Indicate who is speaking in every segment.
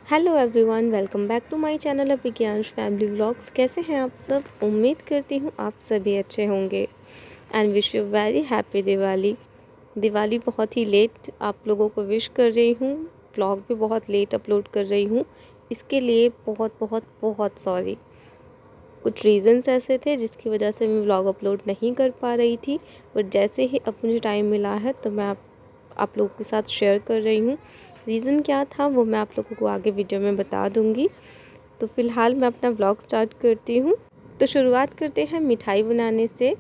Speaker 1: Hello everyone, welcome back to my channel विज्ञानश family vlogs. कैसे हैं आप सब? उम्मीद करती हूँ आप सभी अच्छे होंगे and wish you very happy Diwali. Diwali बहुत ही लेट आप लोगों को विश कर रही हूँ। व्लॉग भी बहुत लेट अपलोड कर रही हूँ, इसके लिए बहुत बहुत बहुत सॉरी। कुछ रीज़न्स ऐसे थे जिसकी वजह से मैं व्लॉग अपलोड नहीं कर पा रही थी, बट जैसे ही अब मुझे टाइम मिला है तो मैं आप लोगों के साथ शेयर कर रही हूँ। रीज़न क्या था वो मैं आप लोगों को आगे वीडियो में बता दूँगी। तो फ़िलहाल मैं अपना व्लॉग स्टार्ट करती हूँ। तो शुरुआत करते हैं मिठाई बनाने से।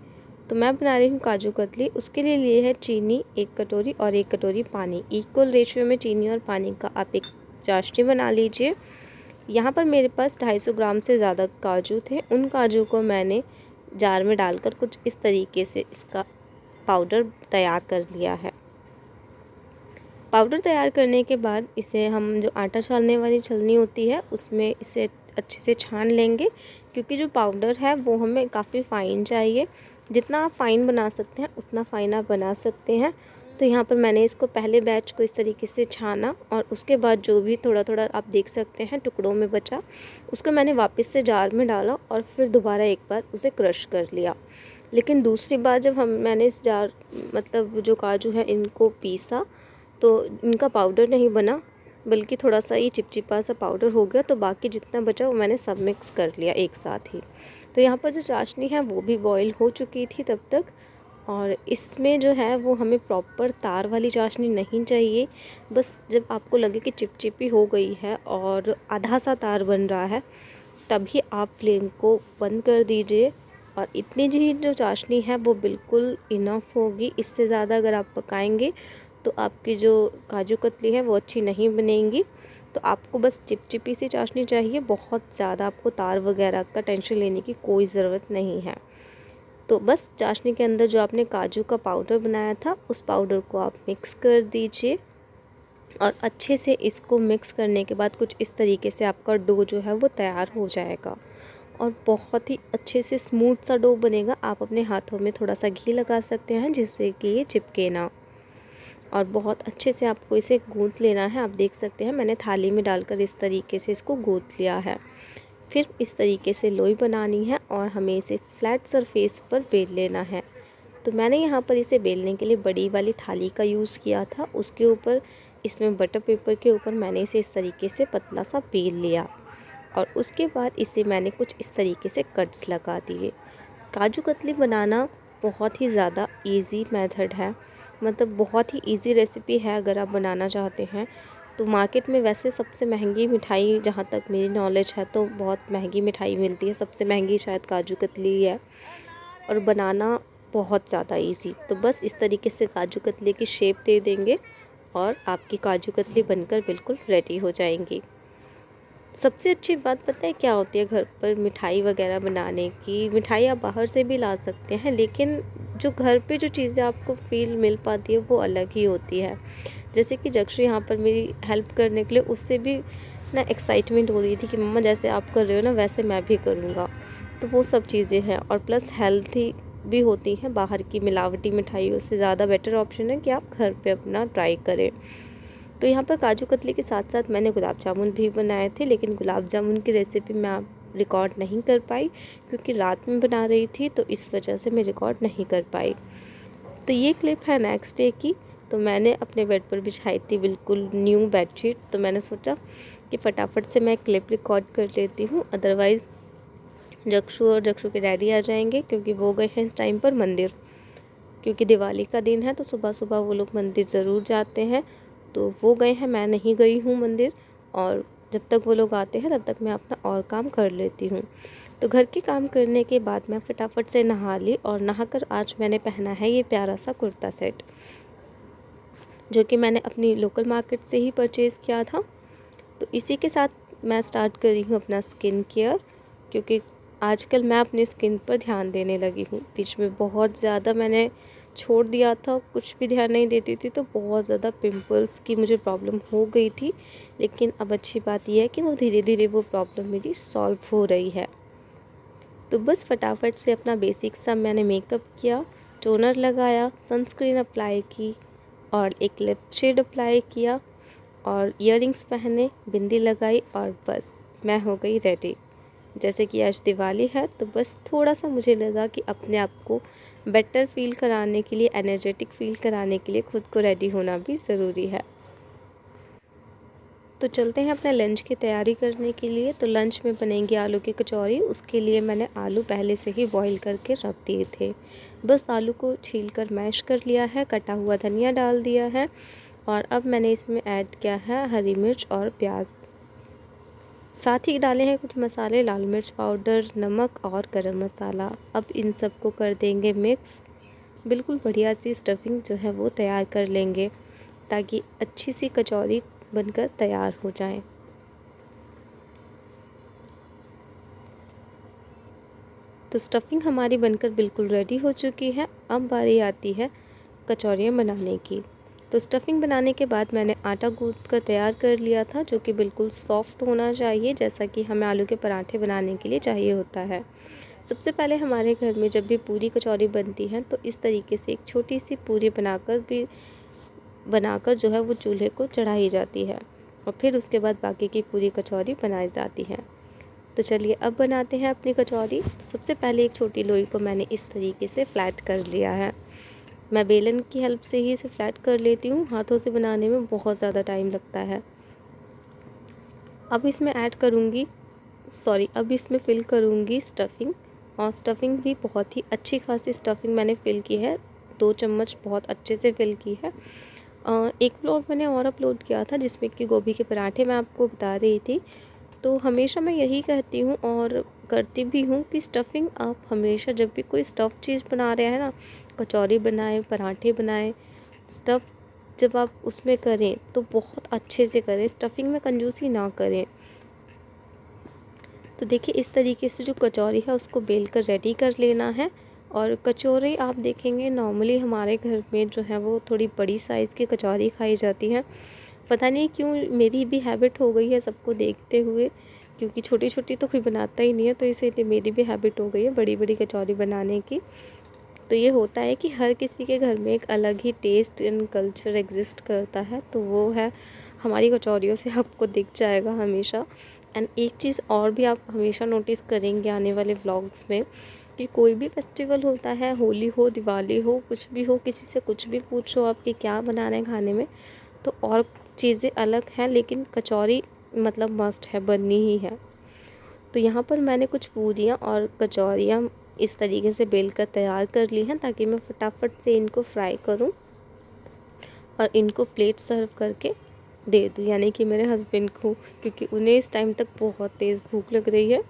Speaker 1: तो मैं बना रही हूँ काजू कतली। उसके लिए लिए है चीनी 1 कटोरी और 1 कटोरी पानी। इक्वल रेशियो में चीनी और पानी का आप एक चाशनी बना लीजिए। यहाँ पर मेरे पास 250 ग्राम से ज़्यादा काजू थे। उन काजू को मैंने जार में डालकर कुछ इस तरीके से इसका पाउडर तैयार कर लिया है। पाउडर तैयार करने के बाद इसे हम जो आटा छानने वाली छलनी होती है उसमें इसे अच्छे से छान लेंगे, क्योंकि जो पाउडर है वो हमें काफ़ी फ़ाइन चाहिए। जितना आप फ़ाइन बना सकते हैं उतना फ़ाइन आप बना सकते हैं। तो यहाँ पर मैंने इसको पहले बैच को इस तरीके से छाना और उसके बाद जो भी थोड़ा थोड़ा आप देख सकते हैं टुकड़ों में बचा, उसको मैंने वापस से जार में डाला और फिर दोबारा एक बार उसे क्रश कर लिया। लेकिन दूसरी बार जब मैंने इस जार मतलब जो काजू है इनको पीसा तो इनका पाउडर नहीं बना, बल्कि थोड़ा सा ये चिपचिपा सा पाउडर हो गया। तो बाकी जितना बचा वो मैंने सब मिक्स कर लिया एक साथ ही। तो यहाँ पर जो चाशनी है वो भी बॉईल हो चुकी थी तब तक। और इसमें जो है वो हमें प्रॉपर तार वाली चाशनी नहीं चाहिए। बस जब आपको लगे कि चिपचिपी हो गई है और आधा सा तार बन रहा है, तभी आप फ्लेम को बंद कर दीजिए। और इतनी जी जो चाशनी है वो बिल्कुल इनफ होगी। इससे ज़्यादा अगर आप पकाएंगे तो आपकी जो काजू कतली है वो अच्छी नहीं बनेगी। तो आपको बस चिपचिपी सी चाशनी चाहिए, बहुत ज़्यादा आपको तार वगैरह का टेंशन लेने की कोई ज़रूरत नहीं है। तो बस चाशनी के अंदर जो आपने काजू का पाउडर बनाया था उस पाउडर को आप मिक्स कर दीजिए। और अच्छे से इसको मिक्स करने के बाद कुछ इस तरीके से आपका डो जो है वो तैयार हो जाएगा और बहुत ही अच्छे से स्मूथ सा डो बनेगा। आप अपने हाथों में थोड़ा सा घी लगा सकते हैं जिससे कि ये चिपके ना। और बहुत अच्छे से आपको इसे गूँथ लेना है। आप देख सकते हैं मैंने थाली में डालकर इस तरीके से इसको गूँथ लिया है। फिर इस तरीके से लोई बनानी है और हमें इसे फ्लैट सरफेस पर बेल लेना है। तो मैंने यहाँ पर इसे बेलने के लिए बड़ी वाली थाली का यूज़ किया था। उसके ऊपर इसमें बटर पेपर के ऊपर मैंने इसे इस तरीके से पतला सा बेल लिया और उसके बाद इसे मैंने कुछ इस तरीके से कट्स लगा दिए। काजू कतली बनाना बहुत ही ज़्यादा इजी मेथड है, मतलब बहुत ही इजी रेसिपी है। अगर आप बनाना चाहते हैं तो मार्केट में वैसे सबसे महंगी मिठाई, जहाँ तक मेरी नॉलेज है तो बहुत महंगी मिठाई मिलती है, सबसे महंगी शायद काजू कतली ही है और बनाना बहुत ज़्यादा इजी। तो बस इस तरीके से काजू कतली की शेप दे देंगे और आपकी काजू कतली बनकर बिल्कुल रेडी हो जाएंगी। सबसे अच्छी बात पता है क्या होती है घर पर मिठाई वगैरह बनाने की? मिठाई आप बाहर से भी ला सकते हैं, लेकिन जो घर पे जो चीज़ें आपको फ़ील मिल पाती है वो अलग ही होती है। जैसे कि जक्षु यहाँ पर मेरी हेल्प करने के लिए, उससे भी ना एक्साइटमेंट हो रही थी कि मम्मा जैसे आप कर रहे हो ना वैसे मैं भी करूँगा। तो वो सब चीज़ें हैं और प्लस हेल्थी भी होती हैं। बाहर की मिलावटी मिठाइयों से ज़्यादा बेटर ऑप्शन है कि आप घर पे अपना ट्राई करें। तो यहाँ पर काजू कतली के साथ साथ मैंने गुलाब जामुन भी बनाए थे, लेकिन गुलाब जामुन की रेसिपी मैं आप रिकॉर्ड नहीं कर पाई क्योंकि रात में बना रही थी, तो इस वजह से मैं रिकॉर्ड नहीं कर पाई। तो ये क्लिप है नेक्स्ट डे की। तो मैंने अपने बेड पर बिछाई थी बिल्कुल न्यू बेडशीट, तो मैंने सोचा कि फटाफट से मैं क्लिप रिकॉर्ड कर लेती हूँ, अदरवाइज़ जक्षु और जक्षु के डैडी आ जाएंगे क्योंकि वो गए हैं इस टाइम पर मंदिर। क्योंकि दिवाली का दिन है तो सुबह सुबह वो लोग मंदिर ज़रूर जाते हैं। तो वो गए हैं, मैं नहीं गई हूँ मंदिर। और जब तक वो लोग आते हैं तब तक मैं अपना और काम कर लेती हूँ। तो घर के काम करने के बाद मैं फटाफट से नहा ली और नहाकर आज मैंने पहना है ये प्यारा सा कुर्ता सेट, जो कि मैंने अपनी लोकल मार्केट से ही परचेज़ किया था। तो इसी के साथ मैं स्टार्ट कर रही हूँ अपना स्किन केयर, क्योंकि आजकल मैं अपनी स्किन पर ध्यान देने लगी हूँ। बीच में बहुत ज़्यादा मैंने छोड़ दिया था, कुछ भी ध्यान नहीं देती थी, तो बहुत ज़्यादा पिंपल्स की मुझे प्रॉब्लम हो गई थी। लेकिन अब अच्छी बात यह है कि वो धीरे धीरे वो प्रॉब्लम मेरी सॉल्व हो रही है। तो बस फटाफट से अपना बेसिक सा मैंने मेकअप किया, टोनर लगाया, सनस्क्रीन अप्लाई की और एक लिप शेड अप्लाई किया। और इयररिंग्स पहने, बिंदी लगाई और बस मैं हो गई रेडी। जैसे कि आज दिवाली है तो बस थोड़ा सा मुझे लगा कि अपने आप को बेटर फील कराने के लिए, एनर्जेटिक फील कराने के लिए खुद को रेडी होना भी ज़रूरी है। तो चलते हैं अपने लंच की तैयारी करने के लिए। तो लंच में बनेंगी आलू की कचौरी। उसके लिए मैंने आलू पहले से ही बॉईल करके रख दिए थे। बस आलू को छील कर मैश कर लिया है, कटा हुआ धनिया डाल दिया है और अब मैंने इसमें ऐड किया है हरी मिर्च और प्याज। साथ ही डाले हैं कुछ मसाले, लाल मिर्च पाउडर, नमक और गरम मसाला। अब इन सबको कर देंगे मिक्स। बिल्कुल बढ़िया सी स्टफिंग जो है वो तैयार कर लेंगे ताकि अच्छी सी कचौरी बनकर तैयार हो जाए। तो स्टफिंग हमारी बनकर बिल्कुल रेडी हो चुकी है। अब बारी आती है कचौरियाँ बनाने की। तो स्टफिंग बनाने के बाद मैंने आटा गूंथ कर तैयार कर लिया था, जो कि बिल्कुल सॉफ्ट होना चाहिए, जैसा कि हमें आलू के पराठे बनाने के लिए चाहिए होता है। सबसे पहले हमारे घर में जब भी पूरी कचौरी बनती है तो इस तरीके से एक छोटी सी पूरी बनाकर जो है वो चूल्हे को चढ़ाई जाती है और फिर उसके बाद बाकी की पूरी कचौरी बनाई जाती है। तो चलिए अब बनाते हैं अपनी कचौरी। तो सबसे पहले एक छोटी लोई को मैंने इस तरीके से फ्लैट कर लिया है। मैं बेलन की हेल्प से ही इसे फ्लैट कर लेती हूँ, हाथों से बनाने में बहुत ज़्यादा टाइम लगता है। अब इसमें फिल करूँगी स्टफिंग। और स्टफिंग भी बहुत ही अच्छी खासी स्टफिंग मैंने फ़िल की है, 2 चम्मच बहुत अच्छे से फ़िल की है। एक व्लॉग मैंने और अपलोड किया था जिसमें कि गोभी के पराठे मैं आपको बता रही थी। तो हमेशा मैं यही कहती हूँ और करती भी हूँ कि स्टफिंग आप हमेशा जब भी कोई स्टफ़ चीज़ बना रहे हैं ना, कचौरी बनाएं, पराठे बनाएं, स्टफ़ जब आप उसमें करें तो बहुत अच्छे से करें, स्टफिंग में कंजूसी ना करें। तो देखिए इस तरीके से जो कचौरी है उसको बेल कर रेडी कर लेना है। और कचौरी आप देखेंगे नॉर्मली हमारे घर में जो है वो थोड़ी बड़ी साइज़ की कचौरी खाई जाती है। पता नहीं क्यों मेरी भी हैबिट हो गई है सबको देखते हुए, क्योंकि छोटी छोटी तो कोई बनाता ही नहीं है, तो इसीलिए मेरी भी हैबिट हो गई है बड़ी बड़ी कचौरी बनाने की। तो ये होता है कि हर किसी के घर में एक अलग ही टेस्ट एंड कल्चर एग्जिस्ट करता है, तो वो है हमारी कचौरियों से आपको दिख जाएगा हमेशा। एंड एक चीज़ और भी आप हमेशा नोटिस करेंगे आने वाले व्लॉग्स में कि कोई भी फेस्टिवल होता है, होली हो, दिवाली हो, कुछ भी हो, किसी से कुछ भी पूछो आपके क्या बनाना है खाने में, तो और चीज़ें अलग हैं लेकिन कचौरी मतलब मस्ट है, बननी ही है। तो यहाँ पर मैंने कुछ पूरियाँ और कचौरियाँ इस तरीके से बेल कर तैयार कर ली हैं ताकि मैं फटाफट से इनको फ्राई करूँ और इनको प्लेट सर्व करके दे दूँ, यानी कि मेरे हस्बैंड को, क्योंकि उन्हें इस टाइम तक बहुत तेज़ भूख लग रही है।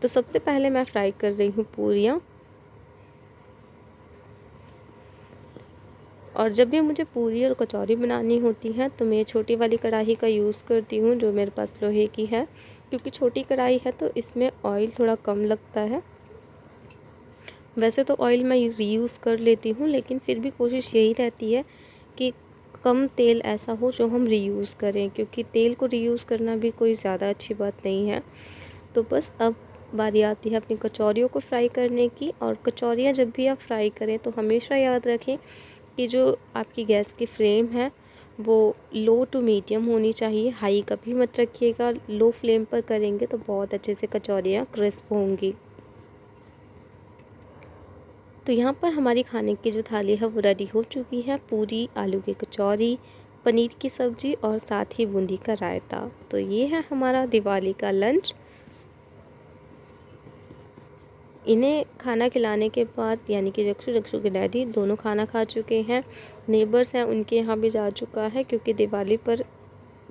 Speaker 1: तो सबसे पहले मैं फ्राई कर रही हूँ पूरियाँ। और जब भी मुझे पूरी और कचौरी बनानी होती है तो मैं छोटी वाली कढ़ाई का यूज़ करती हूँ जो मेरे पास लोहे की है, क्योंकि छोटी कढ़ाई है तो इसमें ऑयल थोड़ा कम लगता है। वैसे तो ऑयल मैं रीयूज़ कर लेती हूँ लेकिन फिर भी कोशिश यही रहती है कि कम तेल ऐसा हो जो हम रीयूज़ करें, क्योंकि तेल को रीयूज़ करना भी कोई ज़्यादा अच्छी बात नहीं है। तो बस अब बारी आती है अपनी कचौरियों को फ्राई करने की। और कचौरियाँ जब भी आप फ्राई करें तो हमेशा याद रखें कि जो आपकी गैस की फ्लेम है वो लो टू मीडियम होनी चाहिए, हाई कभी मत रखिएगा। लो फ्लेम पर करेंगे तो बहुत अच्छे से कचौरियाँ क्रिस्प होंगी। तो यहाँ पर हमारी खाने की जो थाली है वो रेडी हो चुकी है। पूरी, आलू की कचौरी, पनीर की सब्ज़ी और साथ ही बूंदी का रायता। तो ये है हमारा दिवाली का लंच। इन्हें खाना खिलाने के बाद, यानी कि रक्षु के डैडी दोनों खाना खा चुके हैं। नेबर्स हैं उनके यहाँ भी जा चुका है, क्योंकि दिवाली पर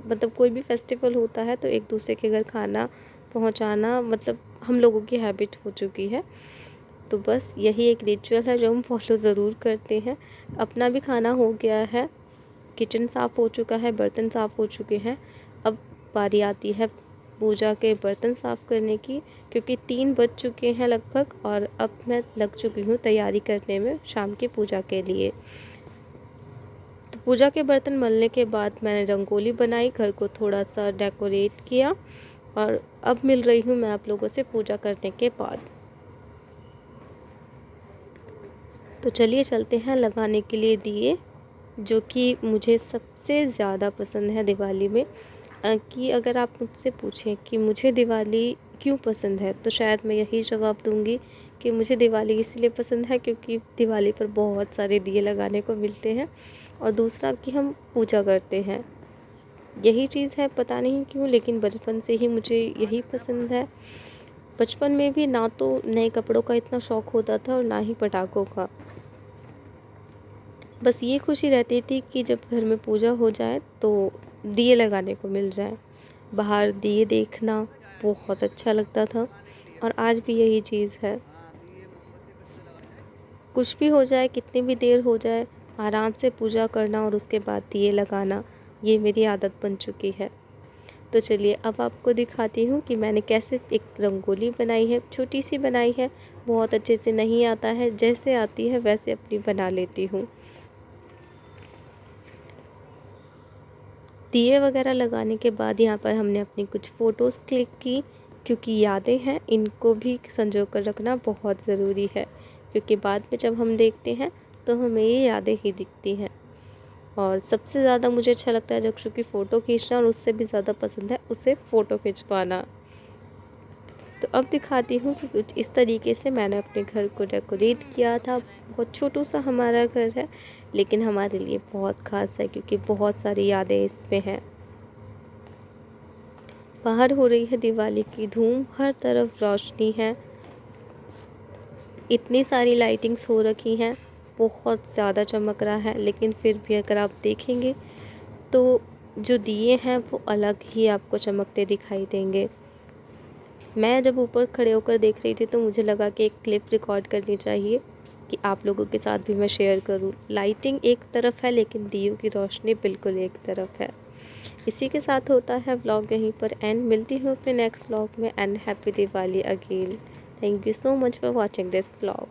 Speaker 1: मतलब कोई भी फेस्टिवल होता है तो एक दूसरे के घर खाना पहुँचाना मतलब हम लोगों की हैबिट हो चुकी है। तो बस यही एक रिचुअल है जो हम फॉलो ज़रूर करते हैं। अपना भी खाना हो गया है, किचन साफ़ हो चुका है, बर्तन साफ़ हो चुके हैं। अब बारी आती है पूजा के बर्तन साफ़ करने की, क्योंकि 3 बज चुके हैं लगभग और अब मैं लग चुकी हूँ तैयारी करने में शाम की पूजा के लिए। तो पूजा के बर्तन मलने के बाद मैंने रंगोली बनाई, घर को थोड़ा सा डेकोरेट किया और अब मिल रही हूँ मैं आप लोगों से पूजा करने के बाद। तो चलिए चलते हैं लगाने के लिए दिए। जो कि मुझे सबसे ज़्यादा पसंद है दिवाली में। कि अगर आप मुझसे पूछें कि मुझे दिवाली क्यों पसंद है, तो शायद मैं यही जवाब दूँगी कि मुझे दिवाली इसलिए पसंद है क्योंकि दिवाली पर बहुत सारे दिए लगाने को मिलते हैं, और दूसरा कि हम पूजा करते हैं। यही चीज़ है, पता नहीं क्यों, लेकिन बचपन से ही मुझे यही पसंद है। बचपन में भी ना तो नए कपड़ों का इतना शौक़ होता था और ना ही पटाखों का। बस ये खुशी रहती थी कि जब घर में पूजा हो जाए तो दिए लगाने को मिल जाए। बाहर दिए देखना बहुत अच्छा लगता था, और आज भी यही चीज़ है। कुछ भी हो जाए, कितनी भी देर हो जाए, आराम से पूजा करना और उसके बाद दिए लगाना, ये मेरी आदत बन चुकी है। तो चलिए अब आपको दिखाती हूँ कि मैंने कैसे एक रंगोली बनाई है, छोटी सी बनाई है। बहुत अच्छे से नहीं आता है, जैसे आती है वैसे अपनी बना लेती हूँ। दिए वगैरह लगाने के बाद यहाँ पर हमने अपनी कुछ फ़ोटोज़ क्लिक की, क्योंकि यादें हैं, इनको भी संजो कर रखना बहुत ज़रूरी है, क्योंकि बाद में जब हम देखते हैं तो हमें ये यादें ही दिखती हैं। और सबसे ज़्यादा मुझे अच्छा लगता है जब क्योंकि फ़ोटो खींचना, और उससे भी ज़्यादा पसंद है उसे फ़ोटो खिंचवाना। तो अब दिखाती हूँ कि कुछ इस तरीके से मैंने अपने घर को डेकोरेट किया था। बहुत छोटू सा हमारा घर है, लेकिन हमारे लिए बहुत ख़ास है क्योंकि बहुत सारी यादें इसमें हैं। बाहर हो रही है दिवाली की धूम, हर तरफ रोशनी है, इतनी सारी लाइटिंग्स हो रखी हैं, बहुत ज़्यादा चमक रहा है। लेकिन फिर भी अगर आप देखेंगे तो जो दिए हैं वो अलग ही आपको चमकते दिखाई देंगे। मैं जब ऊपर खड़े होकर देख रही थी तो मुझे लगा कि एक क्लिप रिकॉर्ड करनी चाहिए कि आप लोगों के साथ भी मैं शेयर करूं। लाइटिंग एक तरफ है, लेकिन दियों की रोशनी बिल्कुल एक तरफ है। इसी के साथ होता है व्लॉग यहीं पर एंड। मिलती हूँ अपने नेक्स्ट व्लॉग में, and happy Diwali again. Thank you so much for watching this vlog.